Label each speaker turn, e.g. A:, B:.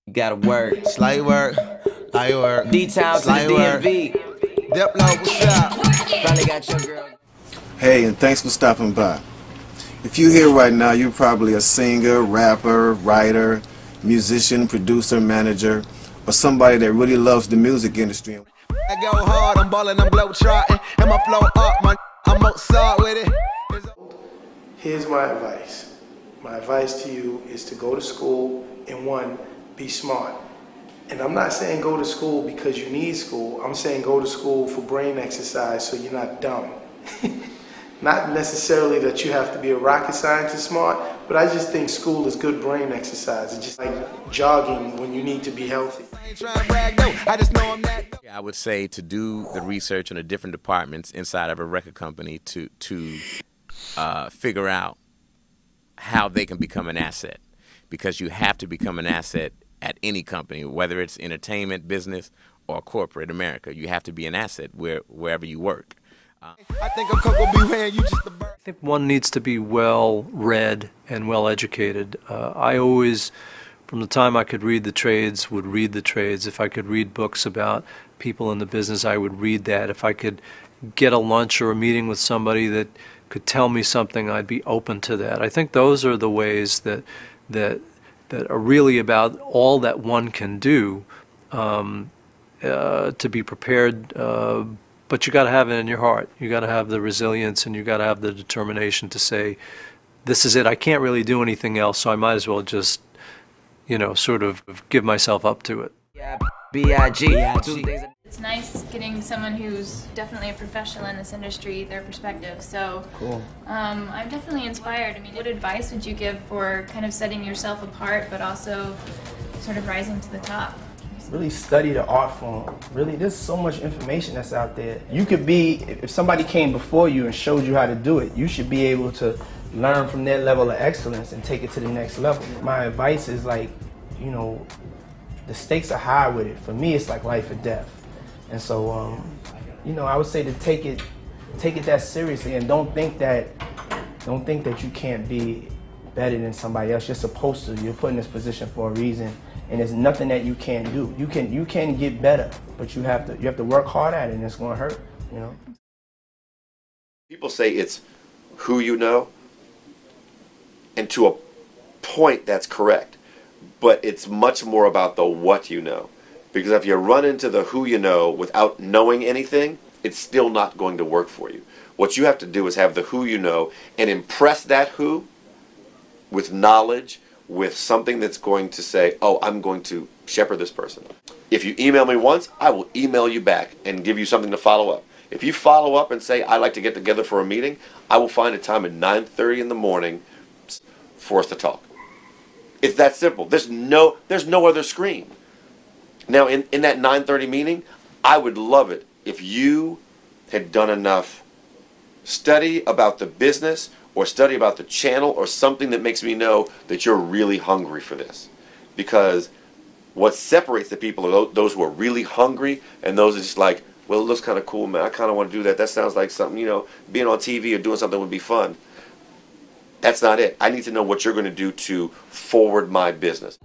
A: You gotta work.
B: Slight work, light work.
A: D-Town to the DMV.
B: Diplo, what's up?
A: Finally got your girl.
C: Hey, and thanks for stopping by. If you're here right now, you're probably a singer, rapper, writer, musician, producer, manager, or somebody that really loves the music industry.
B: I go hard, I'm ballin', I'm globetrotting, and my flow up, I'm Mozart with it.
D: Here's my advice. My advice to you is to go to school and one, be smart. And I'm not saying go to school because you need school. I'm saying go to school for brain exercise so you're not dumb. Not necessarily that you have to be a rocket scientist smart, but I just think school is good brain exercise. It's just like jogging when you need to be healthy.
E: I would say to do the research on the different departments inside of a record company to figure out how they can become an asset, because you have to become an asset at any company, whether it's entertainment, business, or corporate America. You have to be an asset wherever you work.
B: I think I'm Coco B. Wayne, you just a bird.
F: I think one needs to be well read and well educated. I always, from the time I could read the trades, would read the trades. If I could read books about people in the business, I would read that. If I could get a lunch or a meeting with somebody that could tell me something, I'd be open to that. I think those are the ways that are really about all that one can do to be prepared. But you got to have it in your heart. You got to have the resilience, and you got to have the determination to say, "This is it. I can't really do anything else, so I might as well just, sort of give myself up to it."
A: B.I.G.
G: It's nice getting someone who's definitely a professional in this industry, their perspective. So
A: Cool.
G: I'm definitely inspired. I mean, what advice would you give for kind of setting yourself apart, but also sort of rising to the top?
H: Really study the art form. Really, there's so much information that's out there. You could be, if somebody came before you and showed you how to do it, you should be able to learn from their level of excellence and take it to the next level. My advice is like, the stakes are high with it. For me, it's like life or death. And so, I would say to take it that seriously, and don't think that you can't be better than somebody else. You're supposed to. You're put in this position for a reason, and there's nothing that you can't do. You can get better, but you have to work hard at it, and it's going to hurt.
I: People say it's who you know, and to a point that's correct, but it's much more about the what you know. Because if you run into the who you know without knowing anything, it's still not going to work for you. What you have to do is have the who you know and impress that who with knowledge, with something that's going to say, oh, I'm going to shepherd this person. If you email me once, I will email you back and give you something to follow up. If you follow up and say, I'd like to get together for a meeting, I will find a time at 9:30 in the morning for us to talk. It's that simple. There's no other screen. Now, in that 9:30 meeting, I would love it if you had done enough study about the business or study about the channel or something that makes me know that you're really hungry for this. Because what separates the people are those who are really hungry and those are just like, well, it looks kind of cool, man. I kind of want to do that. That sounds like something, being on TV or doing something would be fun. That's not it. I need to know what you're going to do to forward my business.